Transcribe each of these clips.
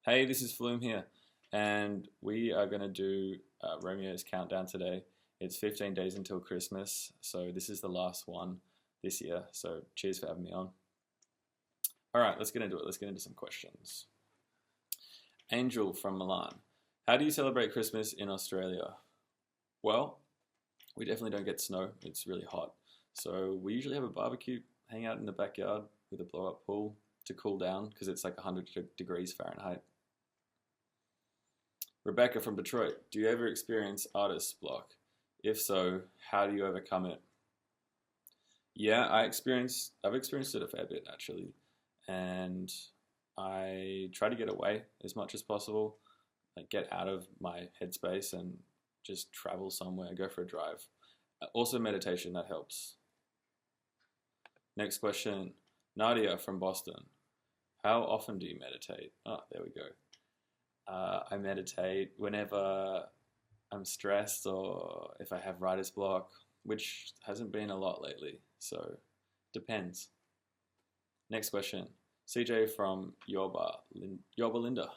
Hey, this is Flume here, and we are going to do Romeo's countdown today. It's 15 days until Christmas, so this is the last one this year. So cheers for having me on. All right, let's get into it. Let's get into some questions. Angel from Milan. How do you celebrate Christmas in Australia? Well, we definitely don't get snow. It's really hot. So we usually have a barbecue, hang out in the backyard with a blow-up pool to cool down because it's like 100 degrees Fahrenheit. Rebecca from Detroit, do you ever experience artist block? If so, how do you overcome it? Yeah, I've experienced it a fair bit actually, and I try to get away as much as possible, like get out of my headspace and just travel somewhere, go for a drive. Also meditation, that helps. Next question, Nadia from Boston. How often do you meditate? Oh, there we go. I meditate whenever I'm stressed or if I have writer's block, which hasn't been a lot lately, so depends. Next question. CJ from Yorba Linda.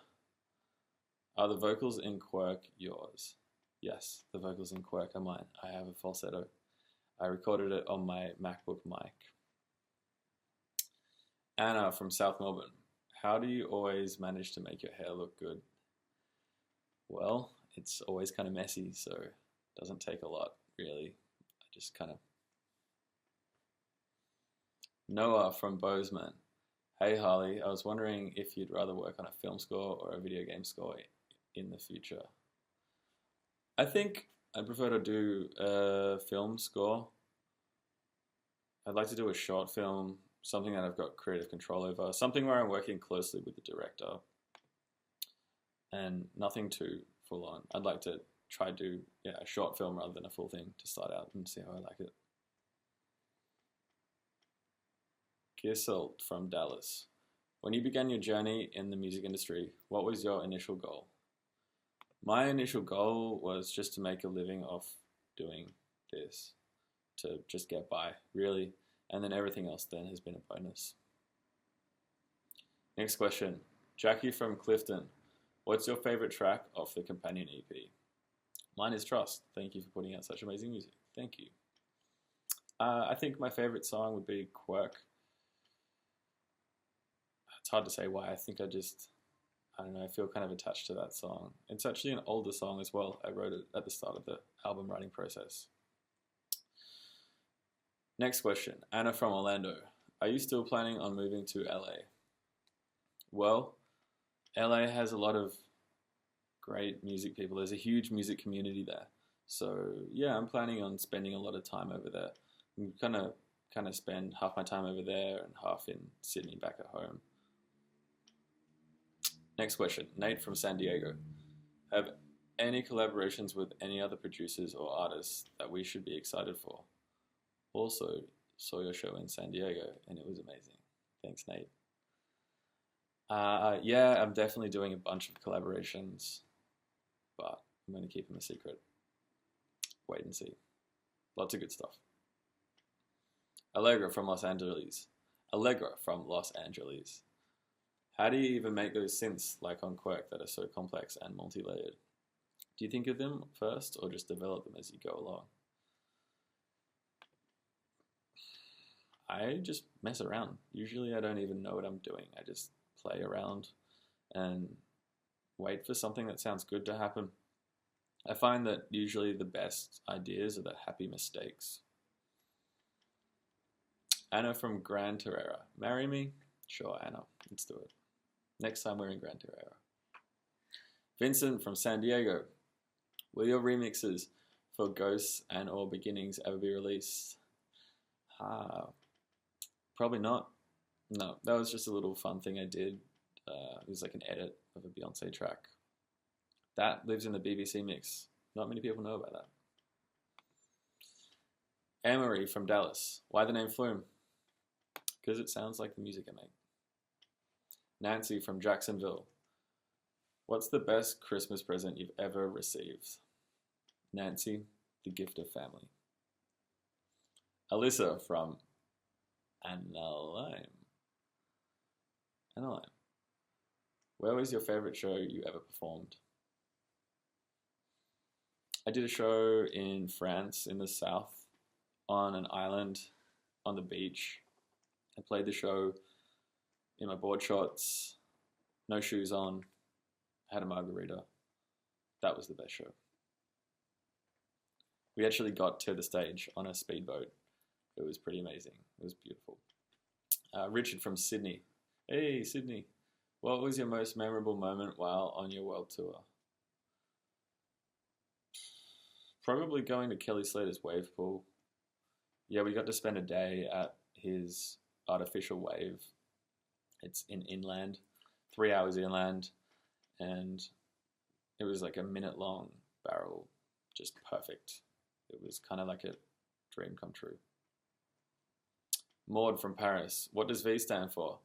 Are the vocals in Quirk yours? Yes, the vocals in Quirk are mine. I have a falsetto. I recorded it on my MacBook mic. Anna from South Melbourne. How do you always manage to make your hair look good? Well, it's always kind of messy, so it doesn't take a lot, really. I just kind of... Noah from Bozeman. Hey Harley, I was wondering if you'd rather work on a film score or a video game score in the future. I think I'd prefer to do a film score. I'd like to do a short film, something that I've got creative control over, something where I'm working closely with the director. And nothing too full on. I'd like to try do a short film rather than a full thing to start out and see how I like it. Gisselt from Dallas. When you began your journey in the music industry, what was your initial goal? My initial goal was just to make a living off doing this, to just get by, really, and then everything else then has been a bonus. Next question. Jackie from Clifton. What's your favorite track off the companion EP? Mine is Trust. Thank you for putting out such amazing music. Thank you. I think my favorite song would be Quirk. It's hard to say why. I think I don't know, I feel kind of attached to that song. It's actually an older song as well. I wrote it at the start of the album writing process. Next question. Anna from Orlando. Are you still planning on moving to LA? Well, LA has a lot of great music people. There's a huge music community there. So yeah, I'm planning on spending a lot of time over there. I'm kind of spend half my time over there and half in Sydney back at home. Next question. Nate from San Diego. Have any collaborations with any other producers or artists that we should be excited for? Also, saw your show in San Diego and it was amazing. Thanks, Nate. Yeah, I'm definitely doing a bunch of collaborations, but I'm going to keep them a secret. Wait and see. Lots of good stuff. Allegra from Los Angeles. Allegra from Los Angeles. How do you even make those synths like on Quirk that are so complex and multi-layered? Do you think of them first or just develop them as you go along? I just mess around. Usually I don't even know what I'm doing. I just play around and wait for something that sounds good to happen. I find that usually the best ideas are the happy mistakes. Anna from Gran Torera. Marry me? Sure, Anna. Let's do it. Next time we're in Gran Torera. Vincent from San Diego. Will your remixes for Ghosts and or Beginnings ever be released? Probably not. No, that was just a little fun thing I did. It was like an edit of a Beyonce track. That lives in the BBC mix. Not many people know about that. Amory from Dallas. Why the name Flume? Because it sounds like the music I make. Nancy from Jacksonville. What's the best Christmas present you've ever received? Nancy, the gift of family. Alyssa from Anaheim. Where was your favorite show you ever performed? I did a show in France, in the south, on an island, on the beach. I played the show in my board shorts, no shoes on, had a margarita. That was the best show. We actually got to the stage on a speedboat. It was pretty amazing. It was beautiful. Richard from Sydney. Hey, Sydney. What was your most memorable moment while on your world tour? Probably going to Kelly Slater's wave pool. Yeah, we got to spend a day at his artificial wave. It's in inland, 3 hours inland, and it was like a minute long barrel, just perfect. It was kind of like a dream come true. Maud from Paris. What does V stand for?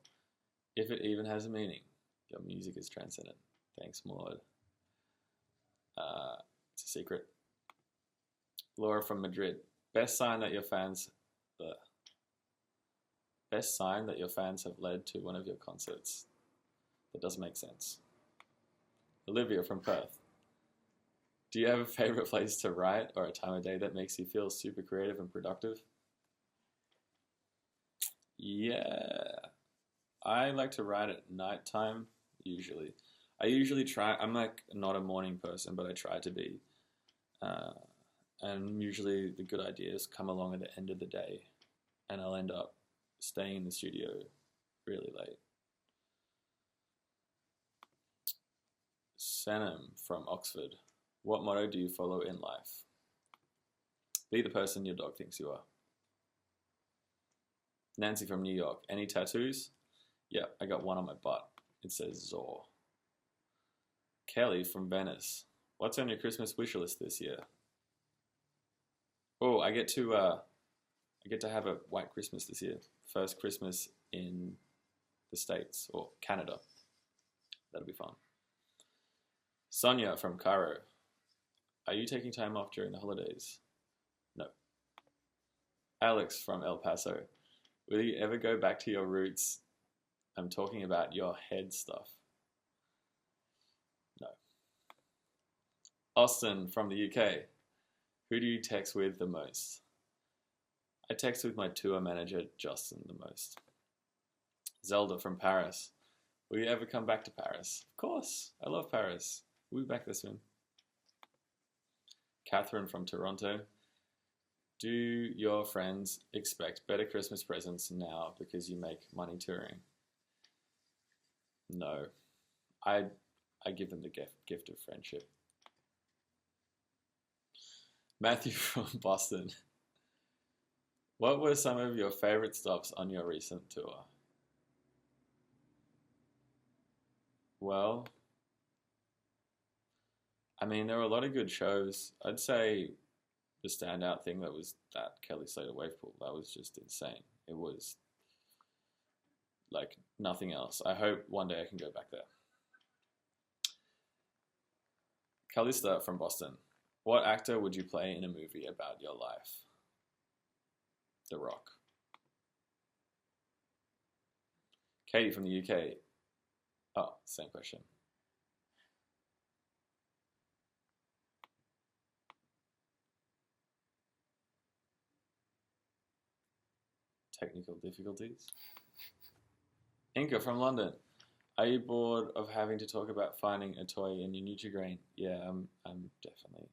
If it even has a meaning. Your music is transcendent. Thanks, Maud. It's a secret. Laura from Madrid. Best sign that your fans have led to one of your concerts. That doesn't make sense. Olivia from Perth. Do you have a favorite place to write or a time of day that makes you feel super creative and productive? Yeah, I like to write at nighttime, usually. I usually try, I'm like not a morning person, but I try to be. And usually the good ideas come along at the end of the day, and I'll end up staying in the studio really late. Sanam from Oxford. What motto do you follow in life? Be the person your dog thinks you are. Nancy from New York. Any tattoos? Yeah, I got one on my butt. It says Zor. Kelly from Venice. What's on your Christmas wish list this year? Oh, I get to have a white Christmas this year. First Christmas in the States or Canada. That'll be fun. Sonia from Cairo. Are you taking time off during the holidays? No. Alex from El Paso. Will you ever go back to your roots? I'm talking about your head stuff. No. Austin from the UK. Who do you text with the most? I text with my tour manager, Justin, the most. Zelda from Paris. Will you ever come back to Paris? Of course. I love Paris. We'll be back there soon. Catherine from Toronto. Do your friends expect better Christmas presents now because you make money touring? No. I give them the gift of friendship. Matthew from Boston. What were some of your favorite stops on your recent tour? Well, I mean, there were a lot of good shows. I'd say the standout thing that was that Kelly Slater wave pool. That was just insane. It was like nothing else. I hope one day I can go back there. Callista from Boston. What actor would you play in a movie about your life? The Rock. Katie from the UK. Oh, same question. Technical difficulties. Inka from London. Are you bored of having to talk about finding a toy in your Nutri-Grain? Yeah, I'm definitely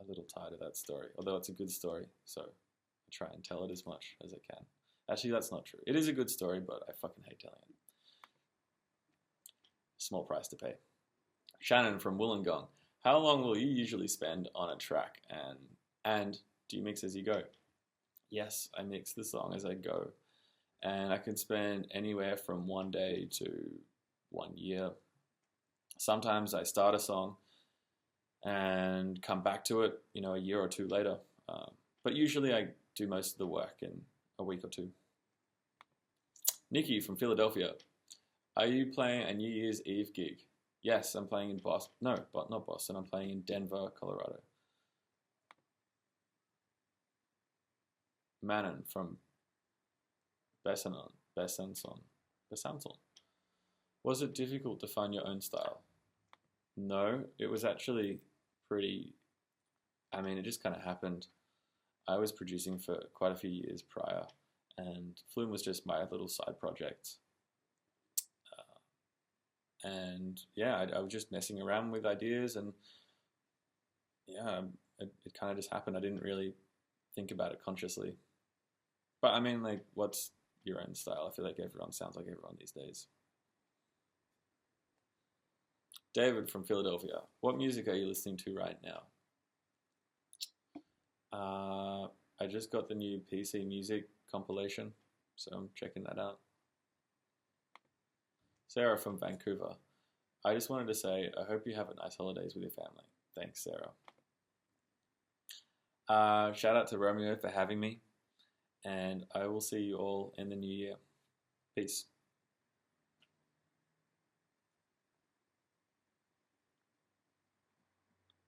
a little tired of that story. Although it's a good story, so I try and tell it as much as I can. Actually, that's not true. It is a good story, but I fucking hate telling it. Small price to pay. Shannon from Wollongong. How long will you usually spend on a track, and do you mix as you go? Yes, I mix the song as I go, and I can spend anywhere from 1 day to 1 year. Sometimes I start a song and come back to it, a year or two later. But usually I do most of the work in a week or two. Nikki from Philadelphia. Are you playing a New Year's Eve gig? Yes, I'm playing in Boston. No, but not Boston. I'm playing in Denver, Colorado. Manon from Besançon. Was it difficult to find your own style? No, it was actually pretty. I mean, it just kind of happened. I was producing for quite a few years prior, and Flume was just my little side project. And yeah, I was just messing around with ideas, and yeah, it kind of just happened. I didn't really think about it consciously. But I mean, like, what's your own style? I feel like everyone sounds like everyone these days. David from Philadelphia. What music are you listening to right now? I just got the new PC music compilation, so I'm checking that out. Sarah from Vancouver. I just wanted to say, I hope you have a nice holidays with your family. Thanks, Sarah. Shout out to Romeo for having me, and I will see you all in the new year. Peace.